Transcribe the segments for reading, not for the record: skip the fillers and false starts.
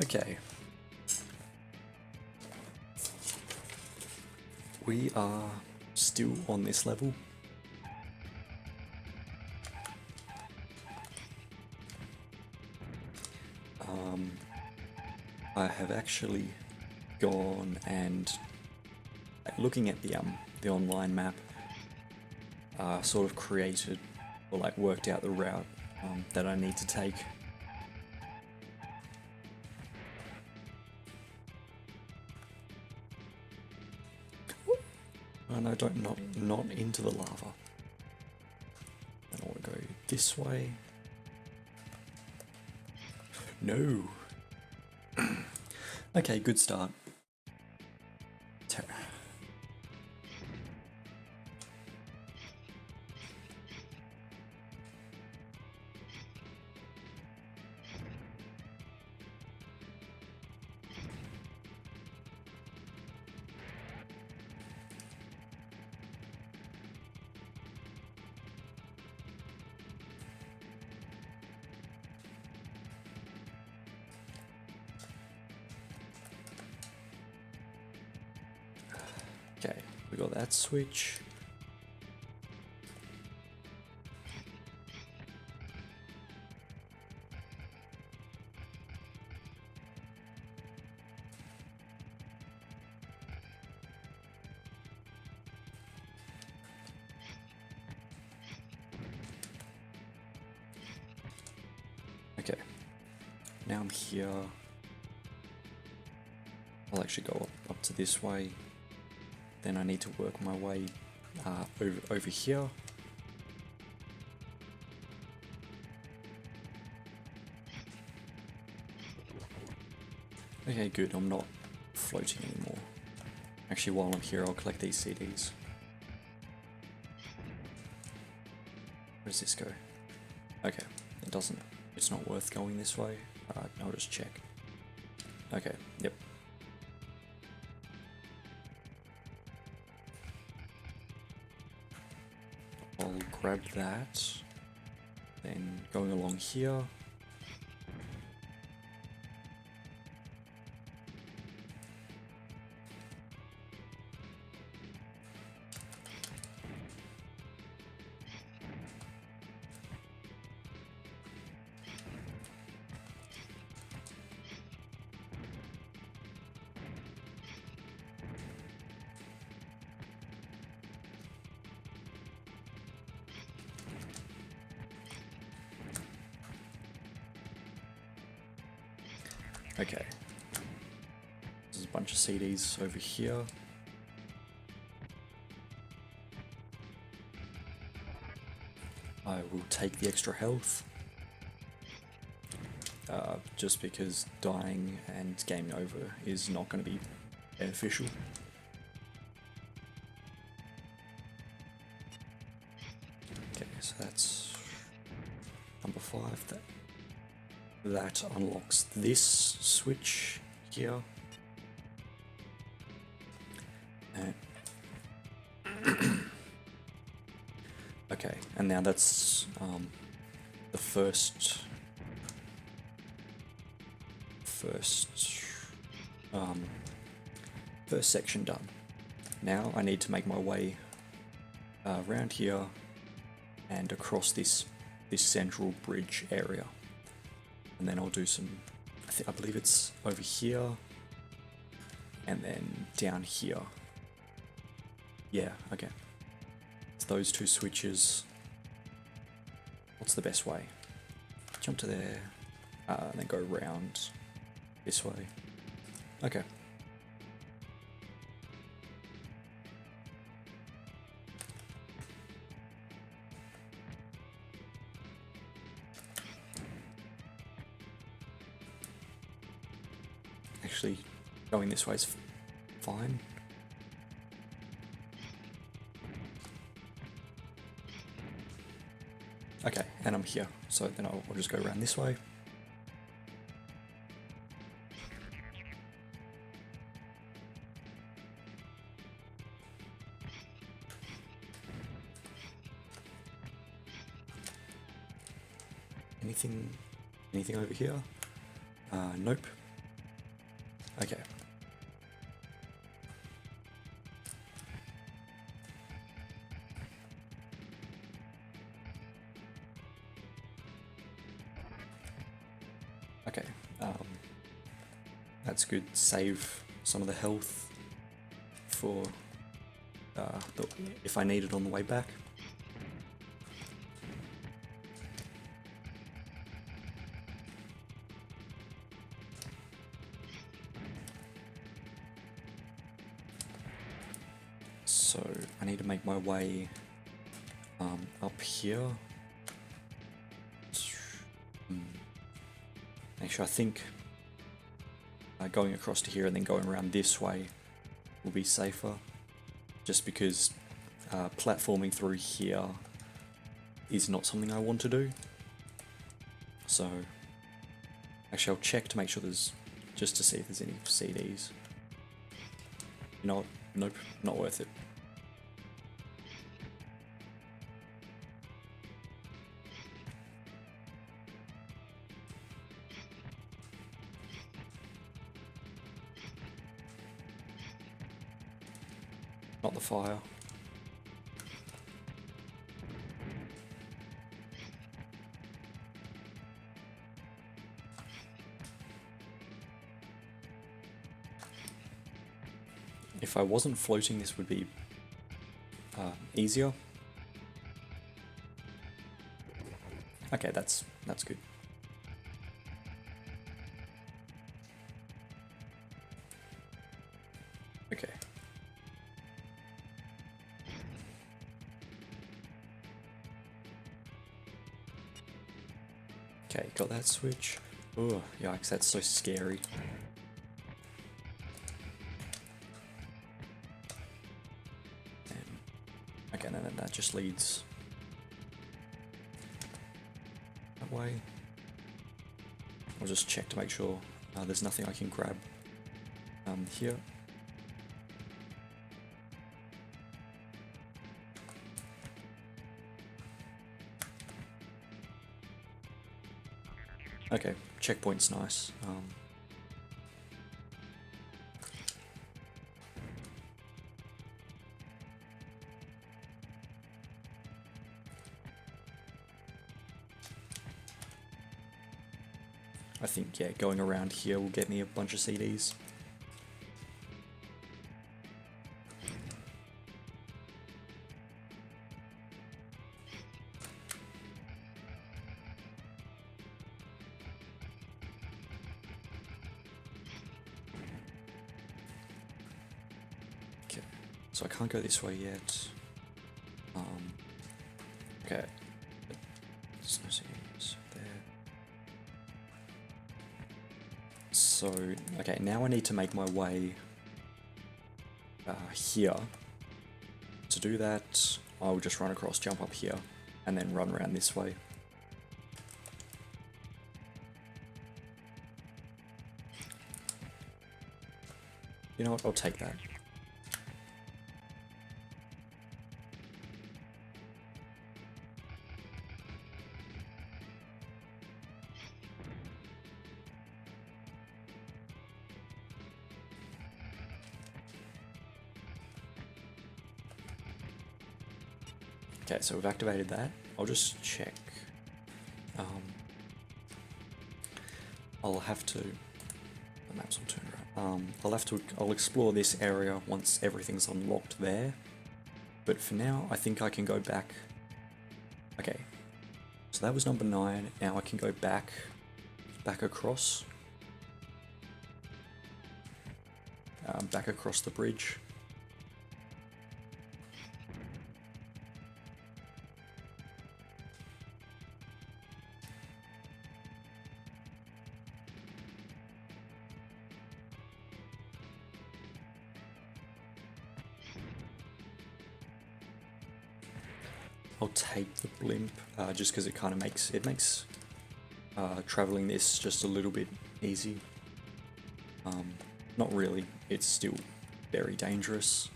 Okay. We are still on this level. I have actually gone and looking at the online map, sort of created or like worked out the route that I need to take. Oh no, not into the lava. I don't want to go this way. No. Okay, good start. Okay, we got that switch. Okay, now I'm here. I'll actually go up to this way. Then I need to work my way over here. Okay, good, I'm not floating anymore. Actually, while I'm here, I'll collect these CDs. Where does this go? Okay, it's not worth going this way. Alright, I'll just check. Okay, yep. I'll grab that, then going along here. Okay, there's a bunch of CDs over here. I will take the extra health, just because dying and game over is not going to be beneficial. Okay, so that's number 5. That unlocks this switch here. Okay, and now that's the first section done. Now I need to make my way around here and across this central bridge area. And then I'll do some, I believe it's over here, and then down here. Yeah, okay. It's those 2 switches. What's the best way? Jump to there, and then go round this way. Okay. Actually, going this way is fine. Okay, and I'm here, so then I'll just go around this way. Anything over here? Nope. Okay. Okay, that's good. Save some of the health for if I need it on the way back. So I need to make my way up here. Actually, I think going across to here and then going around this way will be safer, just because platforming through here is not something I want to do. So actually I'll check to make sure there's, just to see if there's any CDs. You know what? Nope, not worth it. Not the fire. If I wasn't floating, this would be easier. Okay, that's good. Okay. Okay, got that switch. Oh, yikes, that's so scary. Okay, no, that just leads that way. I'll just check to make sure there's nothing I can grab here. Okay, checkpoint's nice. I think, yeah, going around here will get me a bunch of CDs. Okay, so I can't go this way yet. Okay. There's no CDs there. So, okay, now I need to make my way here. To do that, I'll just run across, jump up here, and then run around this way. You know what, I'll take that. Okay, so we've activated that. I'll just check. I'll have to. The maps will turn around. I'll explore this area once everything's unlocked there. But for now, I think I can go back. Okay, so that was number 9. Now I can go back across. Back across the bridge. I'll take the blimp just because it kind of makes traveling this just a little bit easy. Not really, it's still very dangerous.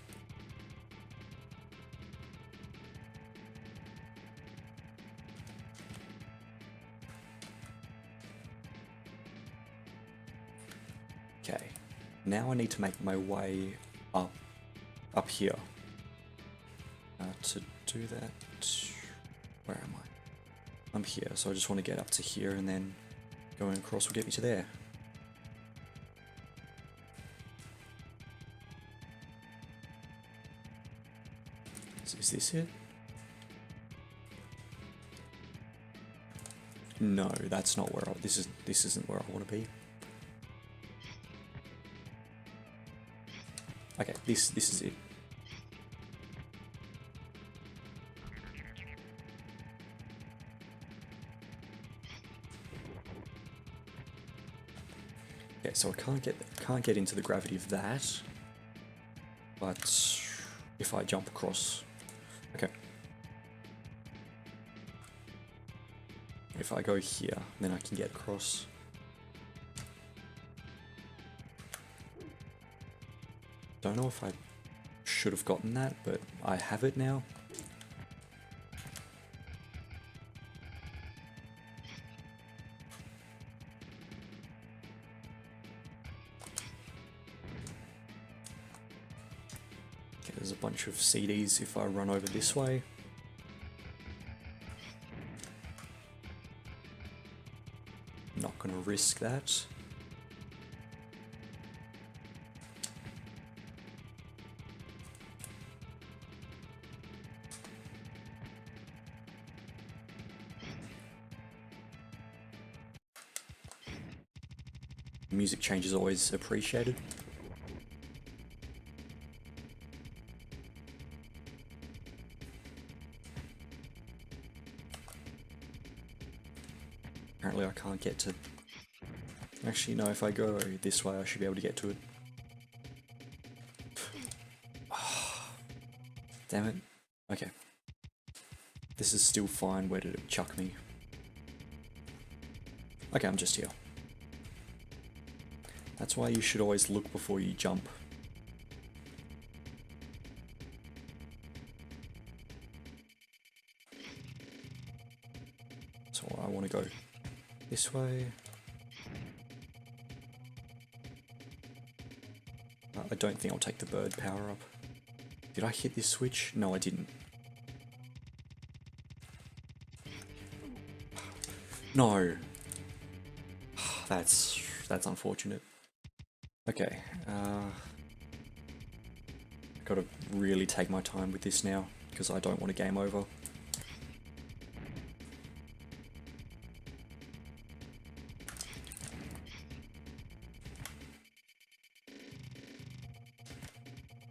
Okay, Now I need to make my way up here. To do that, where am I? I'm here, so I just want to get up to here, and then going across will get me to there. Is this it? No, that's not where this isn't where I want to be. Okay, this is it. Okay, so I can't get into the gravity of that, but if I jump across, okay. If I go here, then I can get across. Don't know if I should have gotten that, but I have it now. Okay, there's a bunch of CDs if I run over this way. Not gonna risk that. Music change is always appreciated. Apparently I can't get to... Actually, no, if I go this way I should be able to get to it. Damn it. Okay. This is still fine. Where did it chuck me? Okay, I'm just here. That's why you should always look before you jump. So I want to go this way. I don't think I'll take the bird power up. Did I hit this switch? No, I didn't. No. That's unfortunate. Okay, gotta really take my time with this now, because I don't want a game over.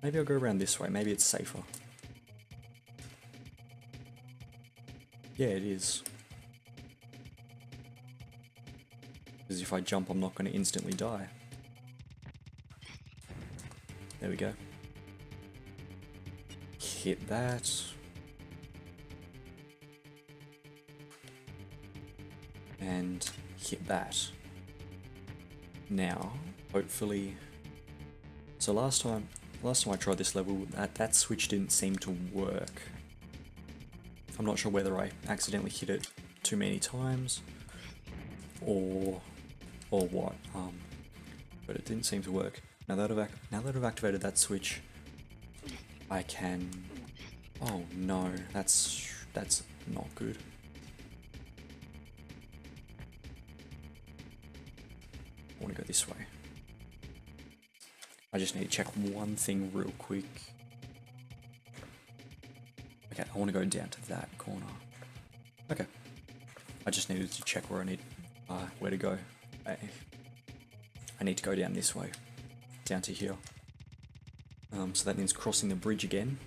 Maybe I'll go around this way, maybe it's safer. Yeah, it is. Because if I jump, I'm not going to instantly die. There we go. Hit that. And hit that. Now, hopefully... So last time I tried this level, that switch didn't seem to work. I'm not sure whether I accidentally hit it too many times or what, but it didn't seem to work. Now that I've activated that switch, I can... Oh no, that's not good. I want to go this way. I just need to check one thing real quick. Okay, I want to go down to that corner. Okay. I just needed to check where where to go. I need to go down this way. Down to here. So that means crossing the bridge again.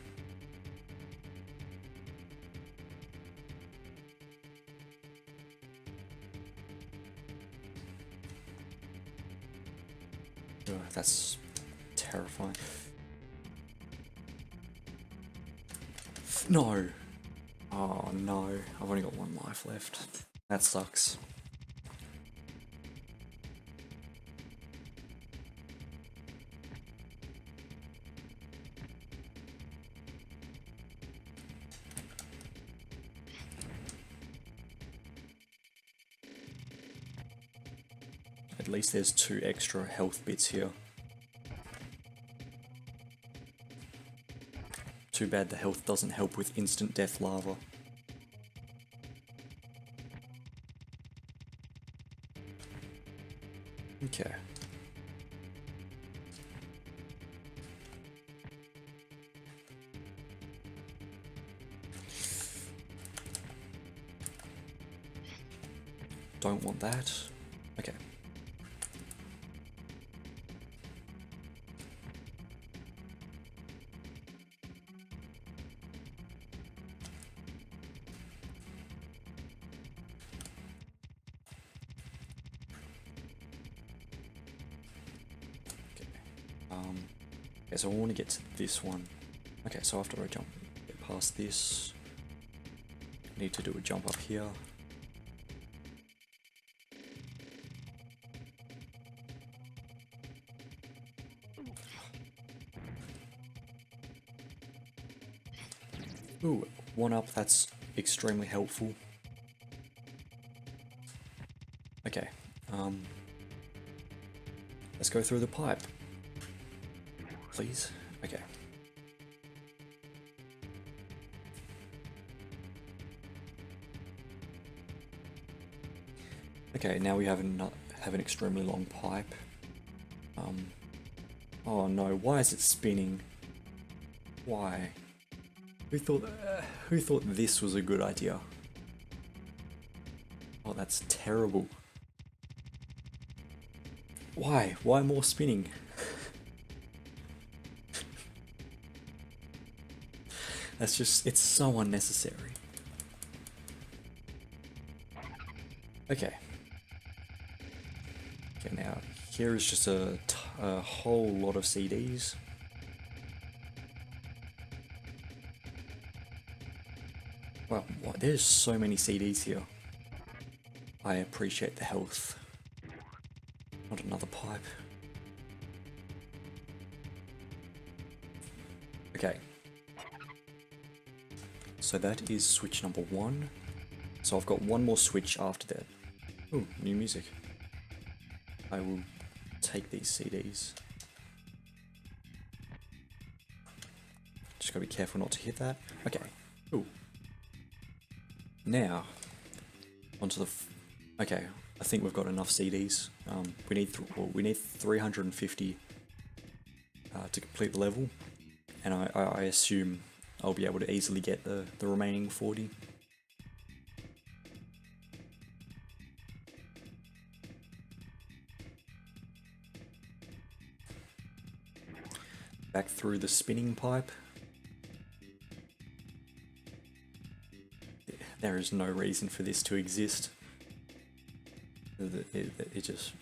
Ugh, that's terrifying. No! Oh no, I've only got one life left. That sucks. At least there's 2 extra health bits here. Too bad the health doesn't help with instant death lava. Okay. Don't want that. Okay. Okay, so I want to get to this one. Okay, so after I get past this, I need to do a jump up here. Ooh, one up, that's extremely helpful. Okay, let's go through the pipe. Please? Okay. Okay, now we have an extremely long pipe. Oh no, why is it spinning? Why? Who thought this was a good idea? Oh, that's terrible. Why? Why more spinning? That's just, it's so unnecessary. Okay. Okay, now here is just a whole lot of CDs. Wow, there's so many CDs here. I appreciate the health. Not another pipe. Okay. So that is switch number 1. So I've got one more switch after that. Ooh, new music. I will take these CDs. Just gotta be careful not to hit that. Okay. Ooh. Now, onto the. Okay, I think we've got enough CDs. We need 350 to complete the level, and I assume I'll be able to easily get the remaining 40. Back through the spinning pipe. There is no reason for this to exist. It just...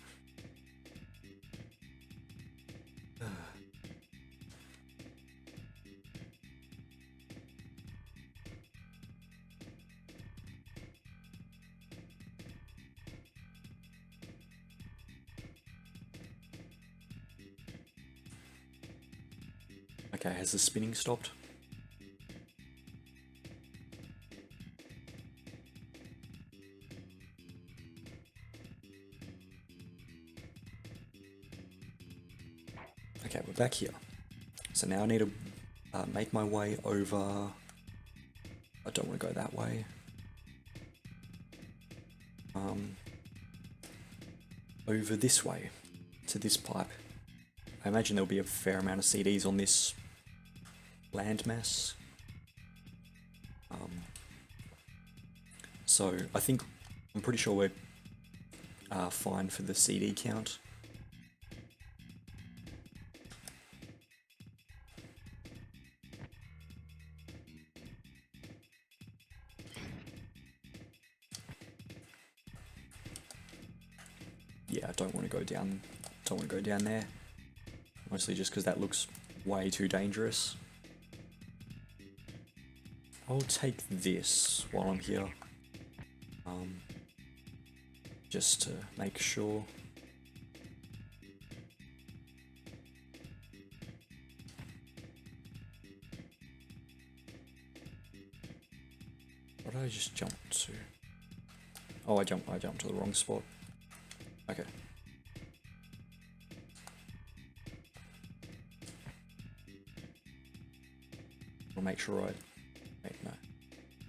Okay, has the spinning stopped? Okay, we're back here. So now I need to make my way over... I don't want to go that way. Over this way, to this pipe. I imagine there'll be a fair amount of CDs on this landmass. So I'm pretty sure we're fine for the CD count. Yeah, I don't want to go down. Don't want to go down there. Mostly just because that looks way too dangerous. I'll take this while I'm here. Just to make sure. What did I just jump to? Oh, I jumped to the wrong spot. Okay. I'll make sure I... Wait, no.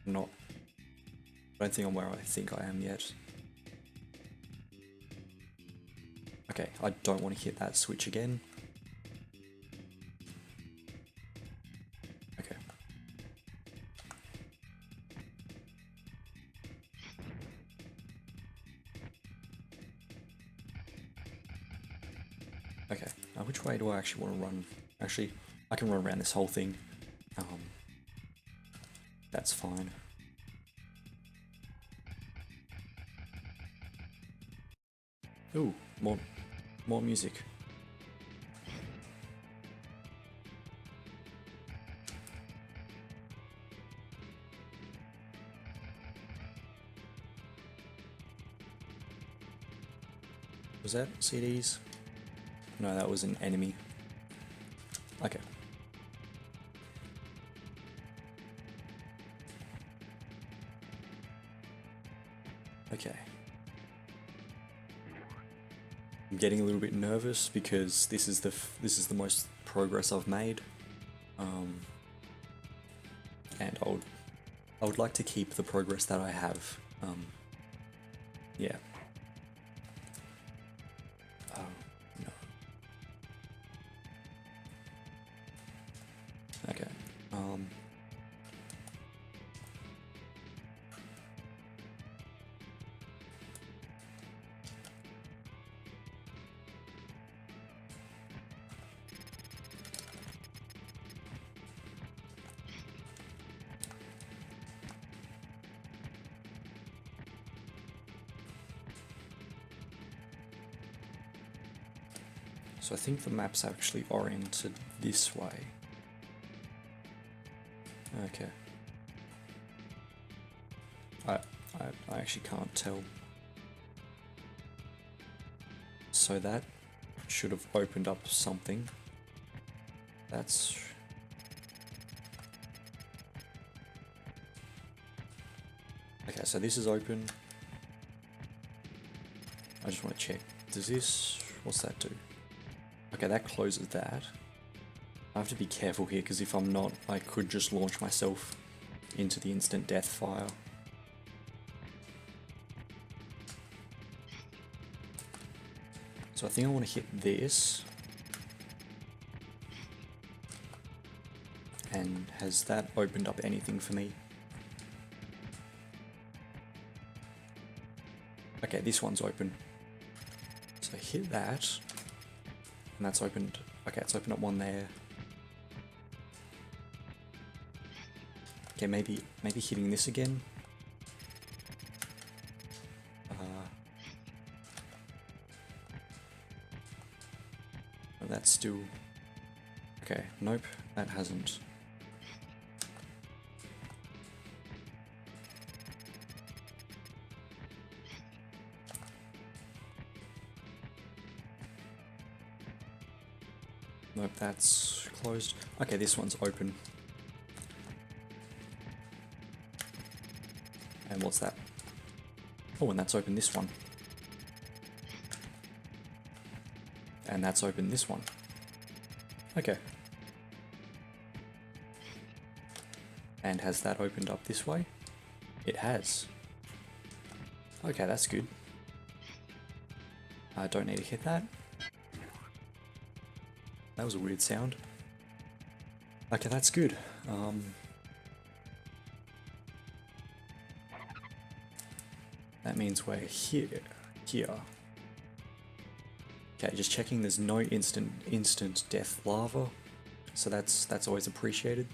I'm not... I don't think I'm where I think I am yet. Okay, I don't want to hit that switch again. Okay. Okay, which way do I actually want to run? Actually, I can run around this whole thing. That's fine. Ooh, more music. Was that CDs? No, that was an enemy. Okay. Okay. I'm getting a little bit nervous because this is the most progress I've made, and I would like to keep the progress that I have. Yeah. Oh no. Okay. So I think the map's actually oriented this way. Okay. I actually can't tell. So that should have opened up something. That's... Okay, so this is open. I just want to check. Does this... What's that do? Okay, that closes that. I have to be careful here because if I'm not, I could just launch myself into the instant death fire. So I think I want to hit this. And has that opened up anything for me? Okay, this one's open. So hit that. And that's opened. Okay, it's opened up one there. Okay, maybe hitting this again. That's still... Okay, nope, that hasn't. Nope, that's closed. Okay, this one's open. And what's that? Oh, and that's open this one. And that's open this one. Okay. And has that opened up this way? It has. Okay, that's good. I don't need to hit that. That was a weird sound. Okay, that's good. That means we're here. Okay, just checking there's no instant death lava, so that's always appreciated.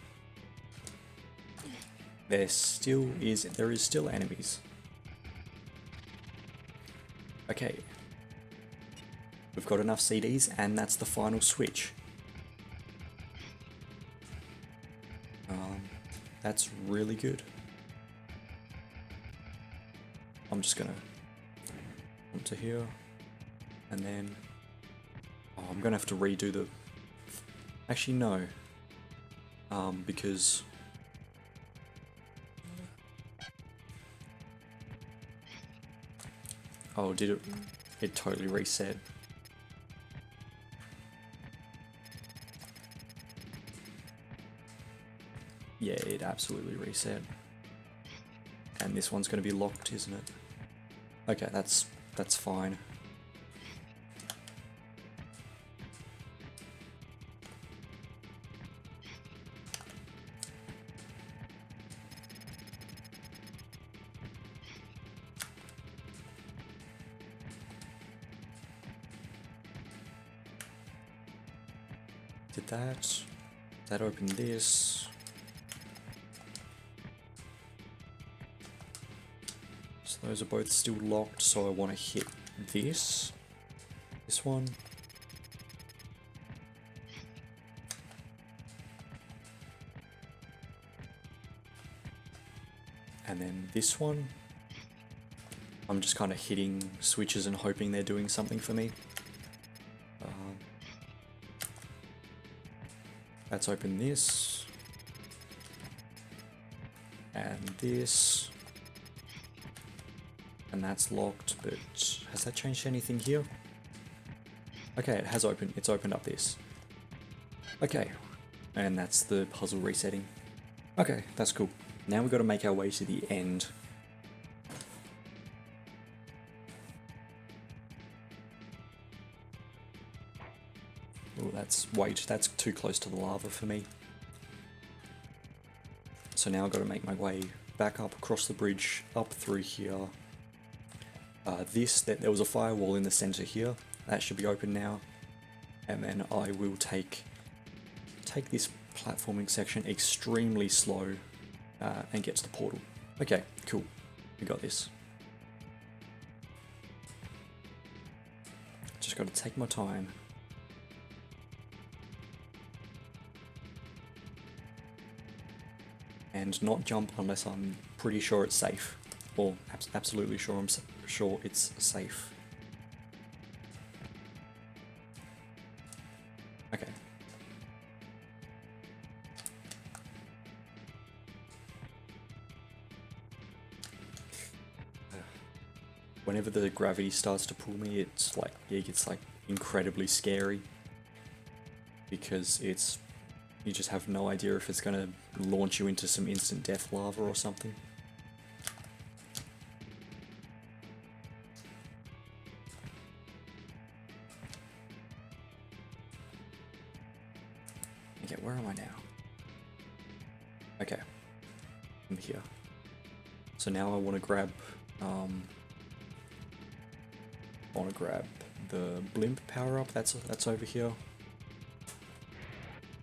There is still enemies. Okay. We've got enough CDs and that's the final switch. That's really good. I'm just gonna come to here and then I'm gonna have to redo the... Actually no, because did it? It totally reset. Yeah, it absolutely reset. And this one's going to be locked, isn't it? Okay, that's fine. Did that open this? So those are both still locked, so I want to hit this one. And then this one. I'm just kind of hitting switches and hoping they're doing something for me. Let's open this. And this. And that's locked, but has that changed anything here? Okay, it has opened. It's opened up this. Okay, and that's the puzzle resetting. Okay, that's cool. Now we've got to make our way to the end. Oh, that's too close to the lava for me. So now I've got to make my way back up across the bridge, up through here. There was a firewall in the center here. That should be open now. And then I will take this platforming section extremely slow and get to the portal. Okay, cool. We got this. Just got to take my time. And not jump unless I'm pretty sure it's safe. Or absolutely sure sure it's safe. Okay. Whenever the gravity starts to pull me, it gets like incredibly scary. Because you just have no idea if it's gonna launch you into some instant death lava or something. Okay, where am I now? Okay, I'm here. So now I want to grab, the blimp power up. That's over here,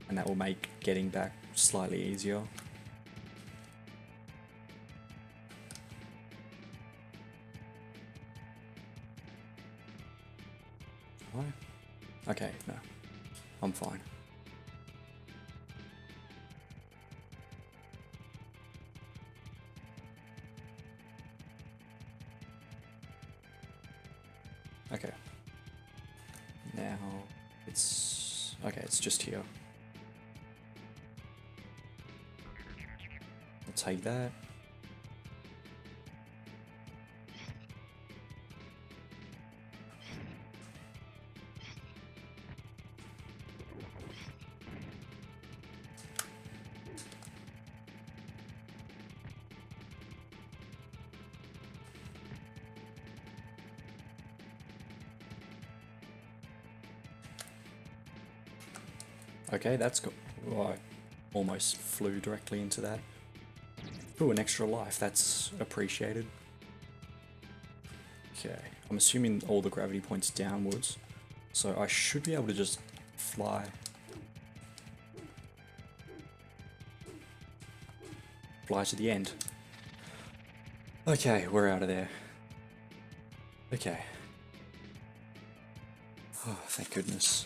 and that will make getting back slightly easier. Okay, no, I'm fine. Okay. Now it's just here. I'll take that. Okay, that's good. Oh, I almost flew directly into that. Ooh, an extra life. That's appreciated. Okay, I'm assuming all the gravity points downwards, so I should be able to just fly. Fly to the end. Okay, we're out of there. Okay. Oh, thank goodness.